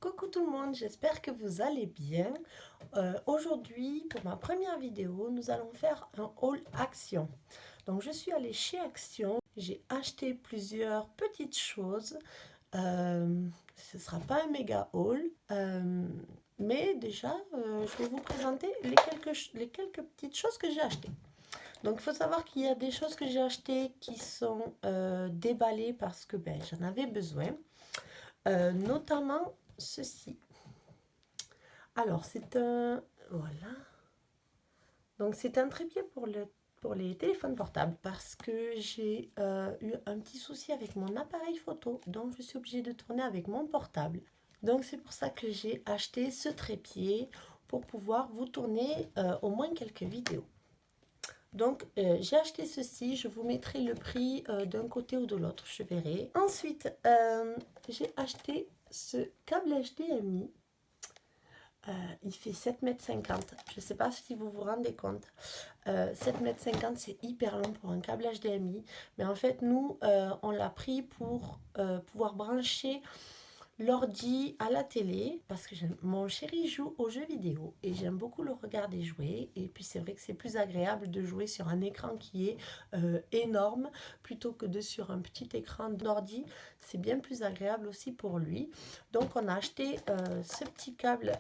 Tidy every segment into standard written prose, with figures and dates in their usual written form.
Coucou tout le monde, j'espère que vous allez bien. Aujourd'hui, pour ma première vidéo, nous allons faire un haul Action. Donc je suis allée chez Action, j'ai acheté plusieurs petites choses. Ce ne sera pas un méga haul, mais déjà je vais vous présenter les quelques petites choses que j'ai achetées. Donc il faut savoir qu'il y a des choses que j'ai achetées qui sont déballées parce que j'en avais besoin. Notamment ceci. Alors, c'est un... Voilà. Donc, c'est un trépied pour les téléphones portables parce que j'ai eu un petit souci avec mon appareil photo. Donc, je suis obligée de tourner avec mon portable. Donc, c'est pour ça que j'ai acheté ce trépied pour pouvoir vous tourner au moins quelques vidéos. Donc, j'ai acheté ceci. Je vous mettrai le prix d'un côté ou de l'autre. Je verrai. Ensuite, j'ai acheté ce câble HDMI. Il fait 7,50 m. Je ne sais pas si vous vous rendez compte. 7,50 m, c'est hyper long pour un câble HDMI. Mais en fait, nous, on l'a pris pour pouvoir brancher l'ordi à la télé. Parce que mon chéri joue aux jeux vidéo. Et j'aime beaucoup le regarder jouer. Et puis, c'est vrai que c'est plus agréable de jouer sur un écran qui est énorme. Plutôt que sur un petit écran d'ordi. C'est bien plus agréable aussi pour lui. Donc, on a acheté ce petit câble,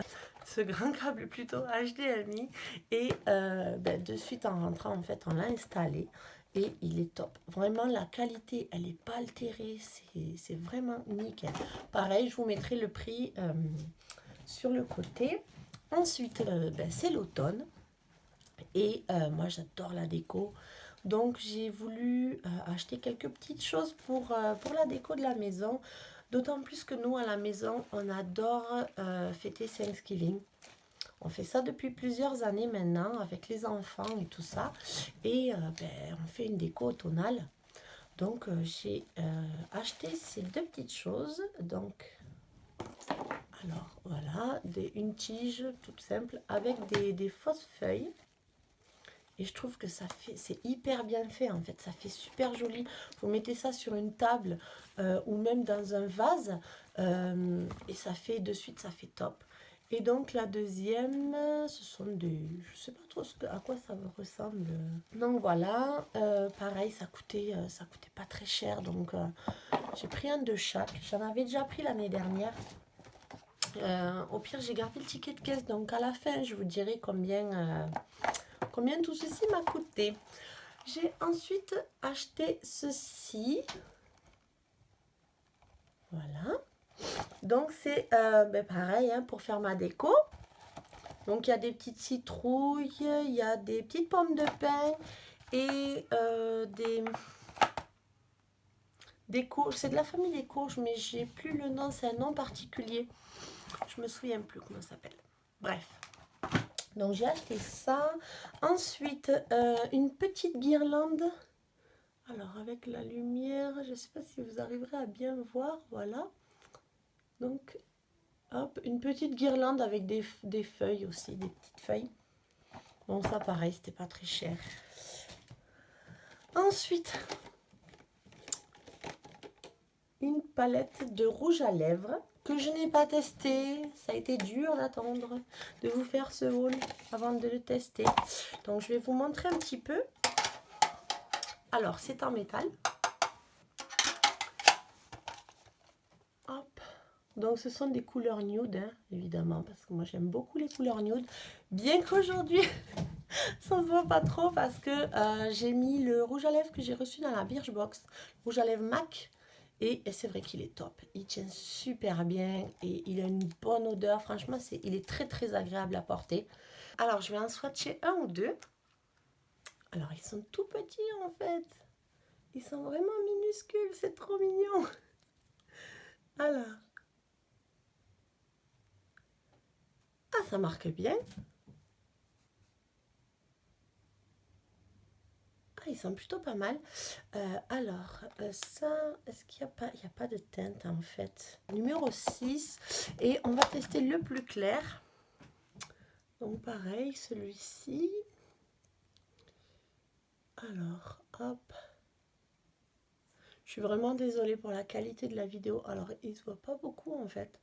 ce grand câble plutôt HDMI, et de suite en rentrant, en fait, on l'a installé et il est top. Vraiment, la qualité, elle n'est pas altérée, c'est vraiment nickel. Pareil, je vous mettrai le prix sur le côté. Ensuite, c'est l'automne et moi, j'adore la déco. Donc, j'ai voulu acheter quelques petites choses pour la déco de la maison. D'autant plus que nous, à la maison, on adore fêter Thanksgiving. On fait ça depuis plusieurs années maintenant avec les enfants et tout ça. Et on fait une déco automnale. Donc, j'ai acheté ces deux petites choses. Donc, alors voilà, une tige toute simple avec des fausses feuilles. Et je trouve que c'est hyper bien fait en fait, ça fait super joli. Vous mettez ça sur une table ou même dans un vase et ça fait de suite, ça fait top. Et donc la deuxième, ce sont des... Je sais pas trop à quoi ça ressemble. Donc voilà, pareil, ça coûtait pas très cher. Donc j'ai pris un de chaque. J'en avais déjà pris l'année dernière. Au pire, j'ai gardé le ticket de caisse. Donc à la fin, je vous dirai combien tout ceci m'a coûté. J'ai ensuite acheté ceci. Voilà. Donc c'est pareil pour faire ma déco. Donc il y a des petites citrouilles, il y a des petites pommes de pin et des courges. C'est de la famille des courges, mais j'ai plus le nom, c'est un nom particulier. Je me souviens plus comment ça s'appelle. Bref. Donc j'ai acheté ça. Ensuite, une petite guirlande. Alors avec la lumière, je ne sais pas si vous arriverez à bien voir. Voilà. Donc, hop, une petite guirlande avec des feuilles aussi, des petites feuilles. Bon, ça pareil, c'était pas très cher. Ensuite, une palette de rouge à lèvres que je n'ai pas testé. Ça a été dur d'attendre de vous faire ce haul avant de le tester. Donc, je vais vous montrer un petit peu. Alors, c'est en métal. Hop. Donc, ce sont des couleurs nude, hein, évidemment, parce que moi, j'aime beaucoup les couleurs nude. Bien qu'aujourd'hui, ça ne se voit pas trop parce que j'ai mis le rouge à lèvres que j'ai reçu dans la Birchbox. Rouge à lèvres MAC. Et c'est vrai qu'il est top. Il tient super bien et il a une bonne odeur. Franchement, il est très, très agréable à porter. Alors, je vais en swatcher un ou deux. Alors, ils sont tout petits, en fait. Ils sont vraiment minuscules. C'est trop mignon. Alors. Ah, ça marque bien. Ah, ils sont plutôt pas mal. Alors, ça, est-ce qu'il n'y a pas... Il n'y a pas de teinte, en fait. Numéro 6. Et on va tester le plus clair. Donc, pareil, celui-ci. Alors, hop. Je suis vraiment désolée pour la qualité de la vidéo. Alors, il se voit pas beaucoup en fait.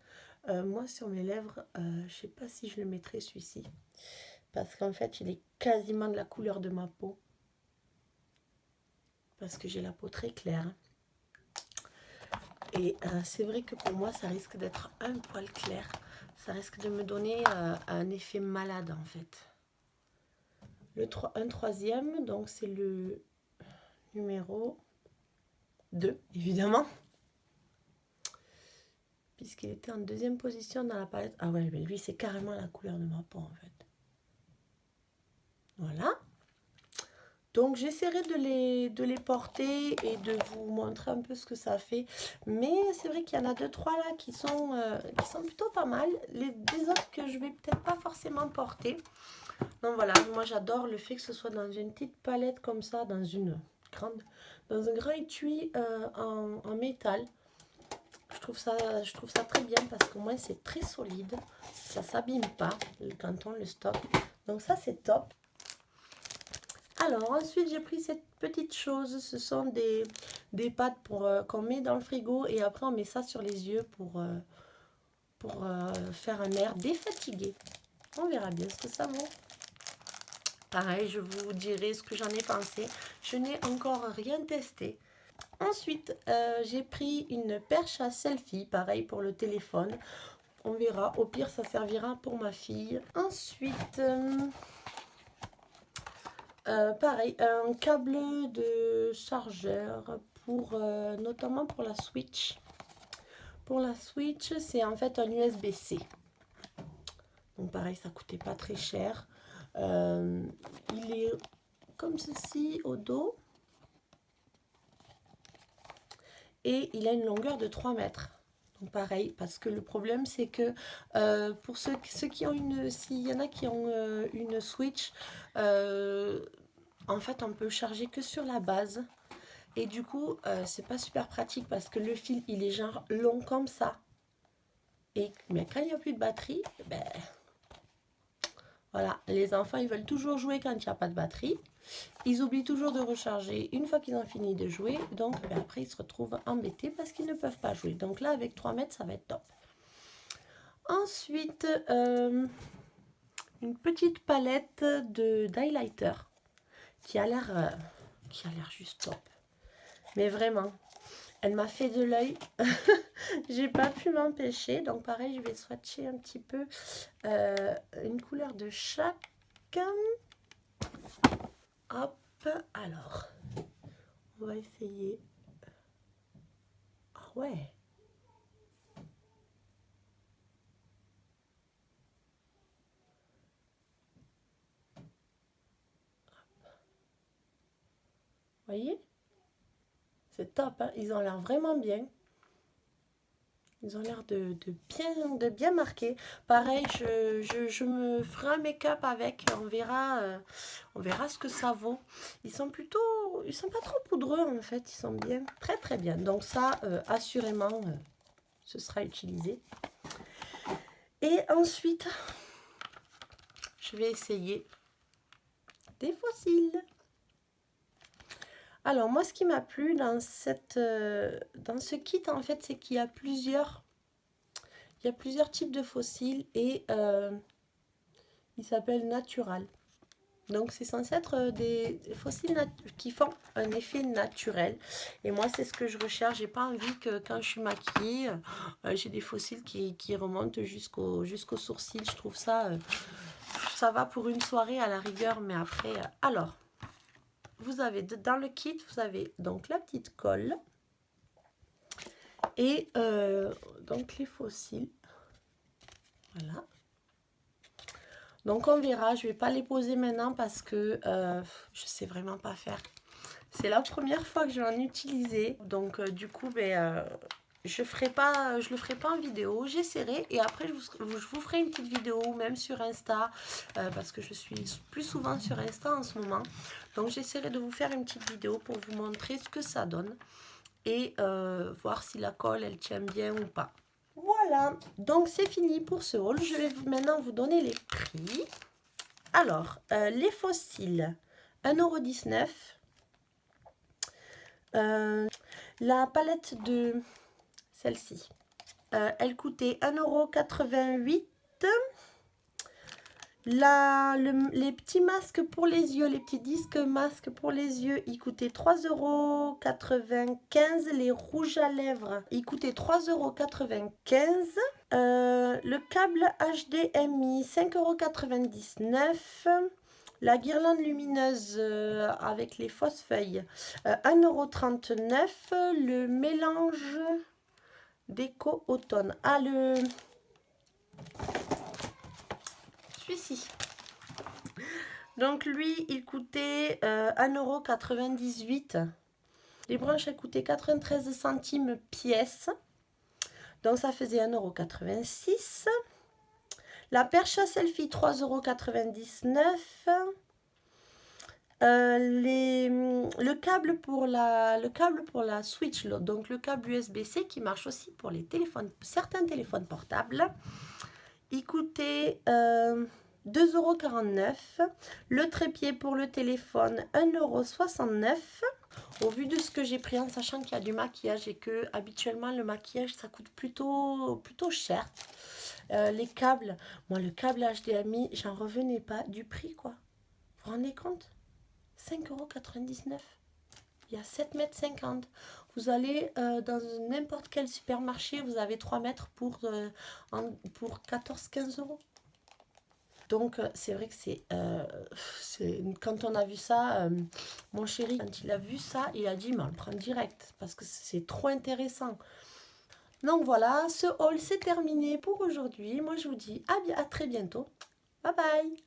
Moi, sur mes lèvres, je sais pas si je le mettrai celui-ci. Parce qu'en fait, il est quasiment de la couleur de ma peau. Parce que j'ai la peau très claire. Et c'est vrai que pour moi, ça risque d'être un poil clair. Ça risque de me donner un effet malade en fait. Un troisième, donc c'est le numéro 2, évidemment. Puisqu'il était en deuxième position dans la palette. Ah ouais, mais lui, c'est carrément la couleur de ma peau, en fait. Voilà. Donc, j'essaierai de les porter et de vous montrer un peu ce que ça fait. Mais c'est vrai qu'il y en a 2-3 là qui sont plutôt pas mal. Les autres que je vais peut-être pas forcément porter. Donc voilà, moi j'adore le fait que ce soit dans une petite palette comme ça, dans un grand étui en métal. Je trouve ça très bien parce qu'au moins c'est très solide. Ça ne s'abîme pas quand on le stocke. Donc ça c'est top. Alors ensuite j'ai pris cette petite chose. Ce sont des pâtes qu'on met dans le frigo. Et après on met ça sur les yeux pour faire un air défatigué. On verra bien ce que ça vaut. Pareil, je vous dirai ce que j'en ai pensé. Je n'ai encore rien testé. Ensuite, j'ai pris une perche à selfie, pareil pour le téléphone. On verra, au pire ça servira pour ma fille. Ensuite, pareil, un câble de chargeur pour notamment pour la Switch. Pour la Switch, c'est en fait un USB-C. Donc pareil, ça coûtait pas très cher. Il est comme ceci au dos. Et il a une longueur de 3 mètres. Donc pareil, parce que le problème c'est que pour ceux qui ont s'il y en a qui ont une Switch, en fait on peut charger que sur la base. Et du coup, c'est pas super pratique parce que le fil il est genre long comme ça. Mais quand il n'y a plus de batterie, ben voilà, les enfants ils veulent toujours jouer quand il n'y a pas de batterie. Ils oublient toujours de recharger une fois qu'ils ont fini de jouer. Donc après, ils se retrouvent embêtés parce qu'ils ne peuvent pas jouer. Donc là, avec 3 mètres, ça va être top. Ensuite, une petite palette d'highlighter qui a l'air juste top. Mais vraiment, elle m'a fait de l'œil. J'ai pas pu m'empêcher. Donc pareil, je vais swatcher un petit peu une couleur de chacun. Hop, alors, on va essayer. Ah ouais. Vous voyez? C'est top, hein? Ils ont l'air vraiment bien. Ils ont l'air de bien marquer. Pareil, je me ferai un make-up avec. On verra ce que ça vaut. Ils sont pas trop poudreux en fait. Ils sont bien, très très bien. Donc ça, assurément, ce sera utilisé. Et ensuite, je vais essayer des fossiles. Alors moi, ce qui m'a plu dans ce kit, en fait, c'est qu'il y a plusieurs types de fossiles et il s'appelle Natural. Donc c'est censé être des fossiles qui font un effet naturel. Et moi, c'est ce que je recherche. J'ai pas envie que quand je suis maquillée, j'ai des fossiles qui remontent jusqu'au sourcil. Je trouve ça, ça va pour une soirée à la rigueur, mais après, alors. Vous avez dans le kit, vous avez donc la petite colle et donc les fossiles. Voilà. Donc on verra, je ne vais pas les poser maintenant parce que je ne sais vraiment pas faire. C'est la première fois que je vais en utiliser. Donc du coup, je le ferai pas en vidéo, j'essaierai et après je vous ferai une petite vidéo même sur Insta parce que je suis plus souvent sur Insta en ce moment. Donc j'essaierai de vous faire une petite vidéo pour vous montrer ce que ça donne et voir si la colle elle tient bien ou pas. Voilà, donc c'est fini pour ce haul. Je vais maintenant vous donner les prix. Alors, les fossiles, 1,19 €. La palette de celle-ci, elle coûtait 1,88 €. Les petits masques pour les yeux, les petits disques masques pour les yeux, ils coûtaient 3,95 €. Les rouges à lèvres, ils coûtaient 3,95 €. Le câble HDMI, 5,99 €. La guirlande lumineuse avec les fausses feuilles, 1,39 €. Le mélange déco automne. Ah, celui-ci. Donc lui, il coûtait 1,98 €. Les branches, elles coûtaient 93 centimes pièce. Donc ça faisait 1,86 €. La perche à selfie, 3,99 €. Le câble pour la Switch, donc le câble USB-C qui marche aussi pour les téléphones, certains téléphones portables, il coûtait 2,49 €. Le trépied pour le téléphone, 1,69 €. Au vu de ce que j'ai pris, en sachant qu'il y a du maquillage et que habituellement le maquillage ça coûte plutôt cher. Les câbles, moi le câble HDMI, j'en revenais pas du prix quoi. Vous vous rendez compte? 5,99 €. Il y a 7,50 m. Vous allez dans n'importe quel supermarché, vous avez 3 mètres pour 14-15 €. Donc c'est vrai que quand on a vu ça, mon chéri, quand il a vu ça, il a dit mais on le prend direct parce que c'est trop intéressant. Donc voilà, ce haul c'est terminé pour aujourd'hui. Moi je vous dis à très bientôt. Bye bye.